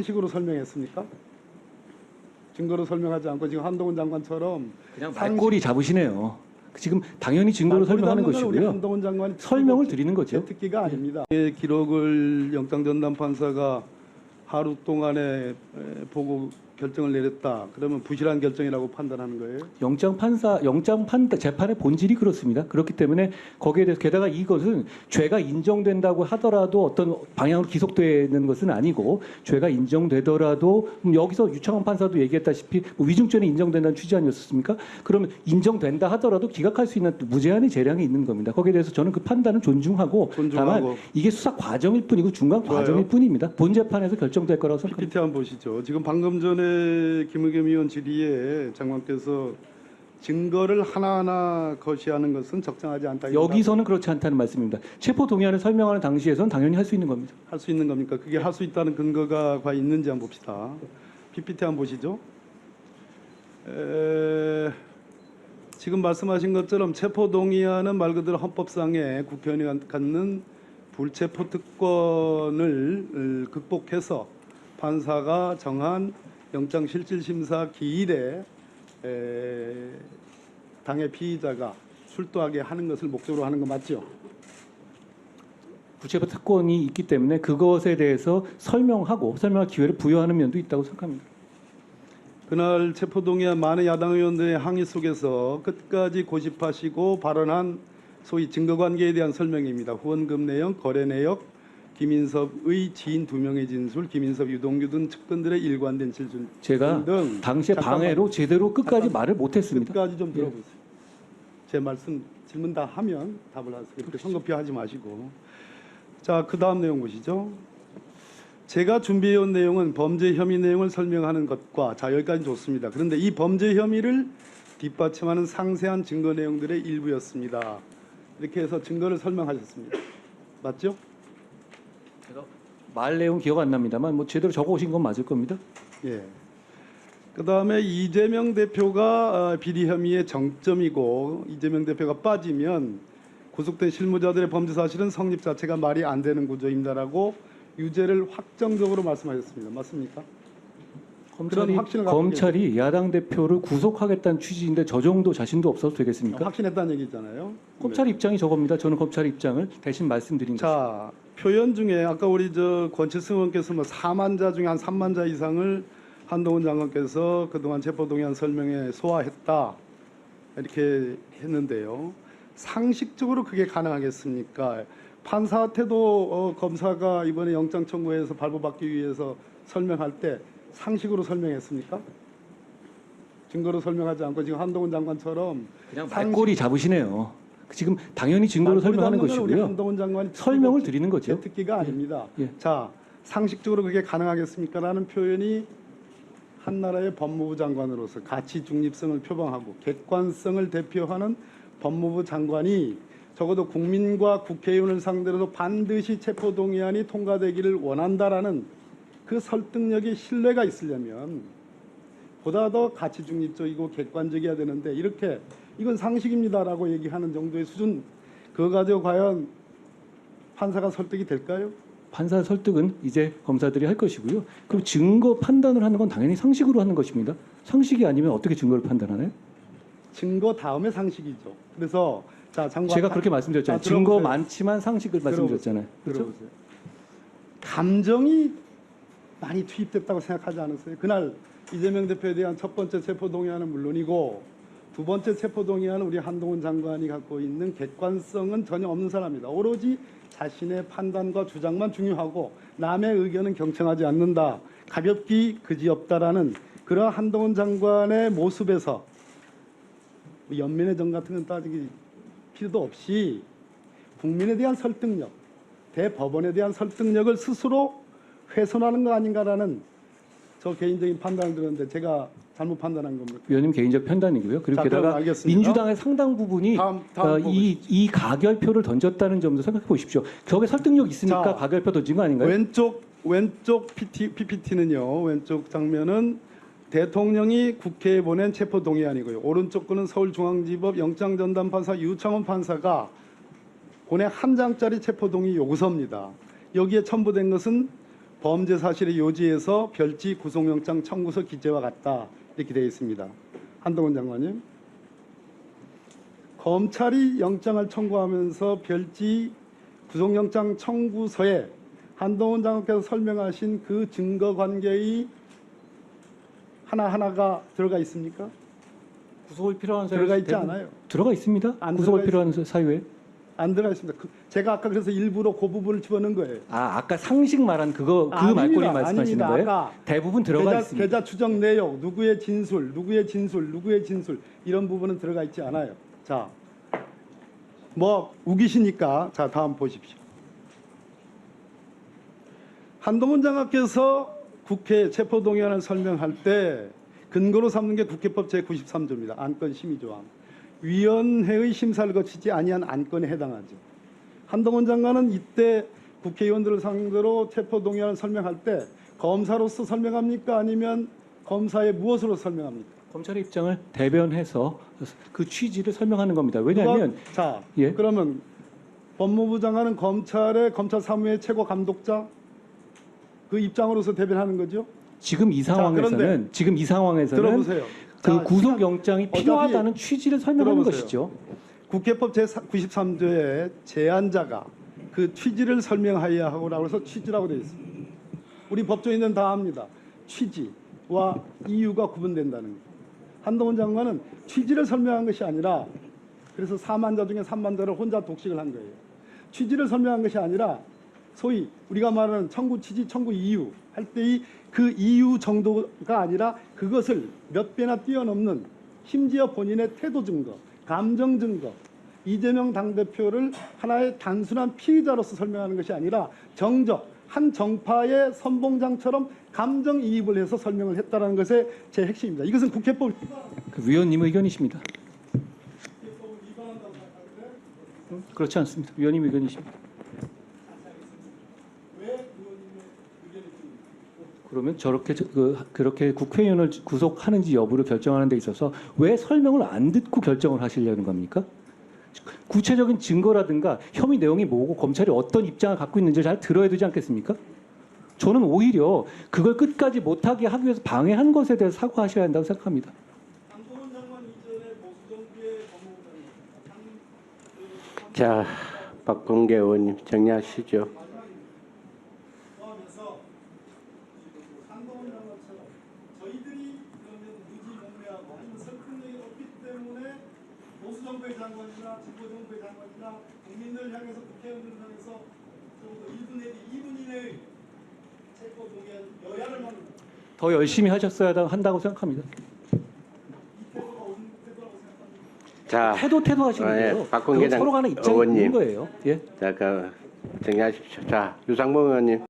식으로 설명했습니까? 증거로 설명하지 않고 지금 한동훈 장관처럼 그냥 말꼬리 잡으시네요. 지금 당연히 증거로 설명하는 우리 것이고요. 한동훈 장관이 설명을 드리는 거죠. 특기가 아닙니다. 기록을 영장전담 판사가 하루 동안에 보고 결정을 내렸다. 그러면 부실한 결정이라고 판단하는 거예요? 영장 판단 재판의 본질이 그렇습니다. 그렇기 때문에 거기에 대해서 게다가 이것은 죄가 인정된다고 하더라도 어떤 방향으로 기속되는 것은 아니고 죄가 인정되더라도 여기서 유창원 판사도 얘기했다시피 위증죄는 인정된다는 취지 아니었습니까? 그러면 인정된다 하더라도 기각할 수 있는 무제한의 재량이 있는 겁니다. 거기에 대해서 저는 그 판단을 존중하고 다만 이게 수사 과정일 뿐이고 중간 과정일 뿐입니다. 본 재판에서 결정될 거라고 생각합니다. PPT 한번 보시죠. 지금 방금 전에 김의겸 의원 질의에 장관께서 증거를 하나하나 거시하는 것은 적정하지 않다. 여기서는 그렇지 않다는 말씀입니다. 체포 동의안을 설명하는 당시에서는 당연히 할 수 있는 겁니다. 할 수 있는 겁니까? 그게 할 수 있다는 근거가 과연 있는지 한번 봅시다. PPT 한번 보시죠. 지금 말씀하신 것처럼 체포 동의안은 말 그대로 헌법상에 국회의원이 갖는 불체포 특권을 극복해서 판사가 정한 영장실질심사 기일에 당의 피의자가 출두하게 하는 것을 목적으로 하는 거 맞죠? 불체포 특권이 있기 때문에 그것에 대해서 설명할 기회를 부여하는 면도 있다고 생각합니다. 그날 체포동의안 많은 야당 의원들의 항의 속에서 끝까지 고집하시고 발언한 소위 증거관계에 대한 설명입니다. 후원금 내용, 거래 내역, 김인섭의 지인 2명의 진술, 김인섭, 유동규 등 측근들의 일관된 진술 제가 등 당시에 방해로 제대로 끝까지 말을 못했습니다. 끝까지 좀 들어보세요. 제 말씀 질문 다 하면 답을 하세요. 그렇게 성급히하지 마시고. 자, 그 다음 내용 보시죠. 제가 준비해온 내용은 범죄 혐의 내용을 설명하는 것과 자 여기까지 좋습니다. 그런데 이 범죄 혐의를 뒷받침하는 상세한 증거 내용들의 일부였습니다. 이렇게 해서 증거를 설명하셨습니다. 맞죠? 말 내용 기억 안 납니다만 제대로 적어오신 건 맞을 겁니다. 예. 그 다음에 이재명 대표가 비리 혐의의 정점이고 이재명 대표가 빠지면 구속된 실무자들의 범죄 사실은 성립 자체가 말이 안 되는 구조입니다라고 유죄를 확정적으로 말씀하셨습니다. 맞습니까? 검찰이 야당 대표를 구속하겠다는 취지인데 저 정도 자신도 없어도 되겠습니까? 확신했다는 얘기잖아요. 검찰 입장이 저겁니다. 저는 검찰 입장을 대신 말씀드린 것입니다. 자, 표현 중에 아까 우리 권칠승 의원께서 4만자 중에 한 3만자 이상을 한동훈 장관께서 그동안 체포동의안 설명에 소화했다 이렇게 했는데요. 상식적으로 그게 가능하겠습니까? 판사한테도 검사가 이번에 영장 청구해서 발부받기 위해서 설명할 때 상식으로 설명했습니까? 증거로 설명하지 않고 지금 한동훈 장관처럼 그냥 말꼬리 잡으시네요. 지금 당연히 증거로 설명하는 것이고요. 한동훈 장관이 설명을 드리는 거죠. 특기가 아닙니다. 예. 자, 상식적으로 그게 가능하겠습니까? 라는 표현이 한 나라의 법무부 장관으로서 가치 중립성을 표방하고 객관성을 대표하는 법무부 장관이 적어도 국민과 국회의원을 상대로도 반드시 체포동의안이 통과되기를 원한다라는 그 설득력이 신뢰가 있으려면 보다 더 가치 중립적이고 객관적이어야 되는데 이렇게 이건 상식입니다라고 얘기하는 정도의 수준 그거 가지고 과연 판사가 설득이 될까요? 판사 설득은 이제 검사들이 할 것이고요. 그리고 증거 판단을 하는 건 당연히 상식으로 하는 것입니다. 상식이 아니면 어떻게 증거를 판단하나요? 증거 다음에 상식이죠. 그래서 자, 장관 제가 그렇게 말씀드렸잖아요. 증거 많지만 상식을 말씀드렸잖아요. 그렇죠? 들어보세요. 감정이 많이 투입됐다고 생각하지 않으세요? 그날 이재명 대표에 대한 첫 번째 체포동의안은 물론이고 두 번째 체포동의안은 우리 한동훈 장관이 갖고 있는 객관성은 전혀 없는 사람입니다. 오로지 자신의 판단과 주장만 중요하고 남의 의견은 경청하지 않는다. 가볍기 그지없다라는 그러한 한동훈 장관의 모습에서 연민의 정 같은 건 따지기 필요도 없이 국민에 대한 설득력, 대법원에 대한 설득력을 스스로 훼손하는 거 아닌가라는 저 개인적인 판단을 들었는데 제가 잘못 판단한 겁니다. 위원님 개인적 판단이고요. 그리고 자, 게다가 민주당의 상당 부분이 이 가결표를 던졌다는 점도 생각해 보십시오. 저게 설득력 있으니까 자, 가결표 던진 거 아닌가요? 왼쪽 PPT는요. 왼쪽 장면은 대통령이 국회에 보낸 체포동의안이고요. 오른쪽 거는 서울중앙지법 영장전담판사 유창원 판사가 보낸 한 장짜리 체포동의 요구서입니다. 여기에 첨부된 것은 범죄 사실의 요지에서 별지 구속영장 청구서 기재와 같다 이렇게 되어 있습니다. 한동훈 장관님, 검찰이 영장을 청구하면서 별지 구속영장 청구서에 한동훈 장관께서 설명하신 그 증거 관계의 하나하나가 들어가 있습니까? 구속을 필요한 사유 들어가 있지 않아요. 들어가 있습니다. 안 구속을 들어가 필요한 사유에. 안 들어가 있습니다. 제가 아까 그래서 일부러 그 부분을 집어넣은 거예요. 아까 상식 말한 그 아닙니다. 말꼬리 말씀하시는 아닙니다. 거예요? 아까 대부분 들어가 있습니다. 계좌 추정 내역, 누구의 진술, 누구의 진술, 누구의 진술 이런 부분은 들어가 있지 않아요. 자, 뭐 우기시니까 자 다음 보십시오. 한동훈 장관께서 국회 체포동의안을 설명할 때 근거로 삼는 게 국회법 제93조입니다. 안건 심의조항. 위원회의 심사를 거치지 아니한 안건에 해당하죠. 한동훈 장관은 이때 국회의원들을 상대로 체포동의안을 설명할 때 검사로서 설명합니까? 아니면 검사의 무엇으로 설명합니까? 검찰의 입장을 대변해서 그 취지를 설명하는 겁니다. 왜냐하면 자, 예. 그러면 법무부 장관은 검찰 사무의 최고 감독자 그 입장으로서 대변하는 거죠. 지금 이 상황에서는 그런데 들어보세요. 그 자, 구속 영장이 필요하다는 취지를 설명하는 들어보세요. 것이죠. 국회법 제93조의 제안자가 그 취지를 설명하여야 하고라고 해서 취지라고 되어 있습니다. 우리 법조인은 다 압니다. 취지와 이유가 구분된다는 거. 한동훈 장관은 취지를 설명한 것이 아니라 그래서 4만 자 중에 3만 자를 혼자 독식을 한 거예요. 취지를 설명한 것이 아니라 소위 우리가 말하는 청구 취지, 청구 이유 할 때의 그 이유 정도가 아니라 그것을 몇 배나 뛰어넘는 심지어 본인의 태도 증거, 감정 증거, 이재명 당대표를 하나의 단순한 피의자로서 설명하는 것이 아니라 정적, 한 정파의 선봉장처럼 감정이입을 해서 설명을 했다는 것의 제 핵심입니다. 이것은 국회법 그 위원님 의견이십니다. 그렇지 않습니다. 위원님 의견이십니다. 그러면 그렇게 국회의원을 구속하는지 여부를 결정하는 데 있어서 왜 설명을 안 듣고 결정을 하시려는 겁니까? 구체적인 증거라든가 혐의 내용이 뭐고 검찰이 어떤 입장을 갖고 있는지 잘 들어야 되지 않겠습니까? 저는 오히려 그걸 끝까지 못하게 하기 위해서 방해한 것에 대해서 사과하셔야 한다고 생각합니다. 한동훈 장관 이전에 보수정부의 법무부장관 자, 박범계 의원님 정리하시죠. 포함해서 한동훈 장관처럼 저희들이 그러면 무지몽매하고 아니면 설득력이 없기 때문에 보수정부의 장관이나 진보정부의 장관이나 국민들 향해서 국회의원들을 향해서 적어도 1분 내지 2분 이내의 체포 동의안 여야를 막는 더 열심히 하셨어야 한다고 생각합니다. 이 태도가 옳은 태도라고 생각합니다. 자, 태도 하시는 거예요. 박범계 서로 간에 입장이 의원님. 있는 거예요. 예. 자, 정리하십시오. 자, 유상봉 의원님.